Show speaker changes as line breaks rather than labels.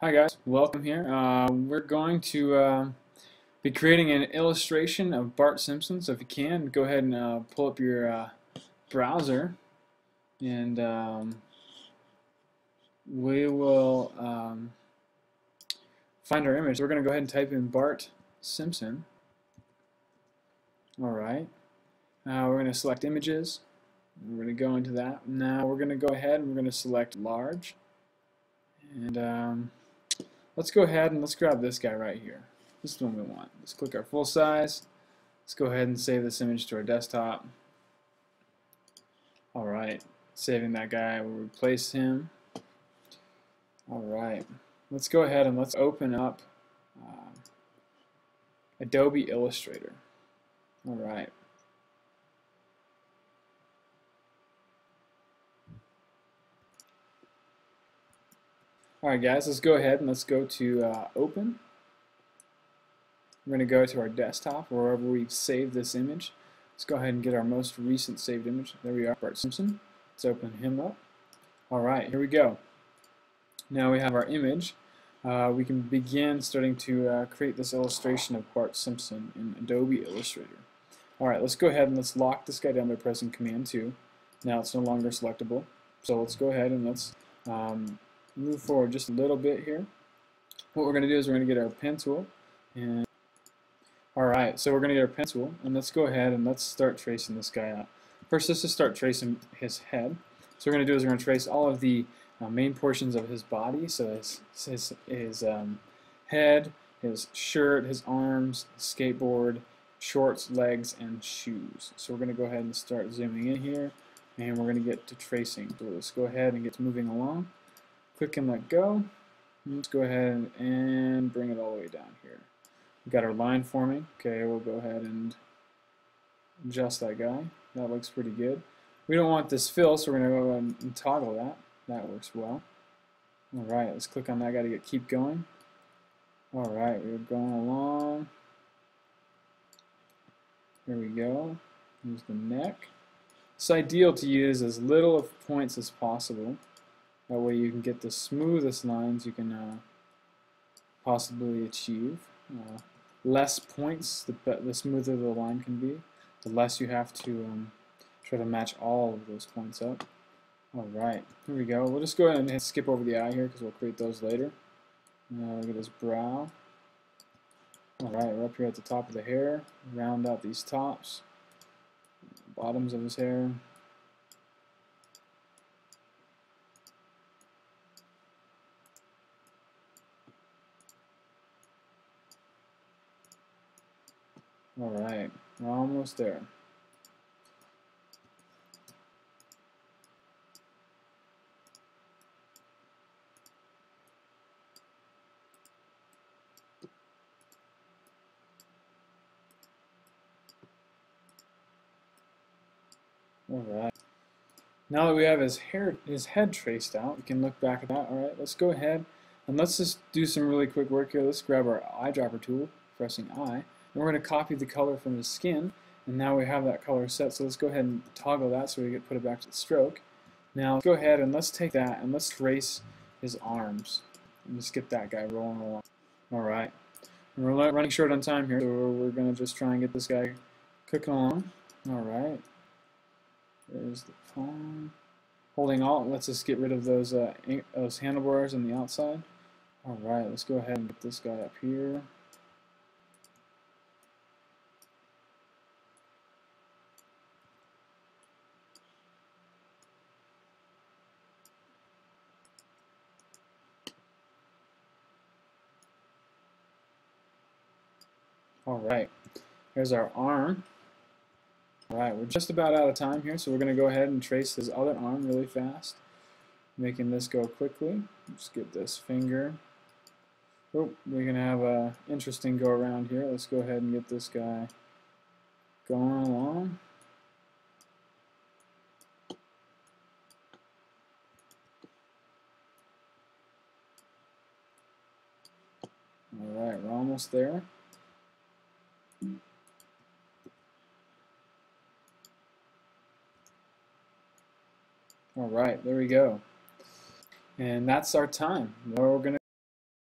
Hi guys, welcome here. We're going to be creating an illustration of Bart Simpson. So if you can, go ahead and pull up your browser, and we will find our image. We're going to go ahead and type in Bart Simpson. All right. We're going to select images. We're going to go into that. Now we're going to go ahead and we're going to select large. And let's go ahead and let's grab this guy right here. This is the one we want. Let's click our full size. Let's go ahead and save this image to our desktop. Alright, saving that guy, we'll replace him. Alright, let's go ahead and let's open up Adobe Illustrator. Alright. Alright guys, let's go ahead and let's go to Open. We're going to go to our desktop, or wherever we've saved this image. Let's go ahead and get our most recent saved image. There we are, Bart Simpson. Let's open him up. Alright, here we go. Now we have our image. We can begin starting to create this illustration of Bart Simpson in Adobe Illustrator. Alright, let's go ahead and let's lock this guy down by pressing Command 2. Now it's no longer selectable. So let's go ahead and let's move forward just a little bit here. What we're going to do is we're going to get our pen tool. And alright, so we're going to get our pen tool, and let's go ahead and let's start tracing this guy out. First, let's just start tracing his head. So what we're going to do is we're going to trace all of the main portions of his body, so his head, his shirt, his arms, skateboard, shorts, legs, and shoes. So we're going to go ahead and start zooming in here, and we're going to get to tracing. So let's go ahead and get to moving along. Click and let go. Let's go ahead and bring it all the way down here. We've got our line forming. Okay, we'll go ahead and adjust that guy. That looks pretty good. We don't want this fill, so we're going to go ahead and toggle that. That works well. Alright, let's click on that guy to keep going. Alright, we're going along. There we go. Here's the neck. It's ideal to use as little of points as possible. That way you can get the smoothest lines you can possibly achieve. Less points, the smoother the line can be. The less you have to try to match all of those points up. Alright, here we go. We'll just go ahead and skip over the eye here because we'll create those later. Now look at his brow. Alright, we're up here at the top of the hair. Round out these tops, bottoms of his hair. Alright, we're almost there. Alright. Now that we have his head traced out, we can look back at that. Alright, let's go ahead and let's just do some really quick work here. Let's grab our eyedropper tool, pressing I. And we're going to copy the color from his skin, and now we have that color set. So let's go ahead and toggle that so we can put it back to the stroke. Now let's go ahead and let's take that and let's trace his arms. And just get that guy rolling along. Alright. We're running short on time here, so we're going to just try and get this guy cooking along. Alright. There's the palm. Holding Alt lets us get rid of those handlebars on the outside. Alright, let's go ahead and get this guy up here. Alright, there's our arm. Alright, we're just about out of time here, so we're going to go ahead and trace his other arm really fast, making this go quickly. Just get this finger. Oh, we're going to have an interesting go around here. Let's go ahead and get this guy going along. Alright, we're almost there. Alright, there we go. And that's our time. Now we're going to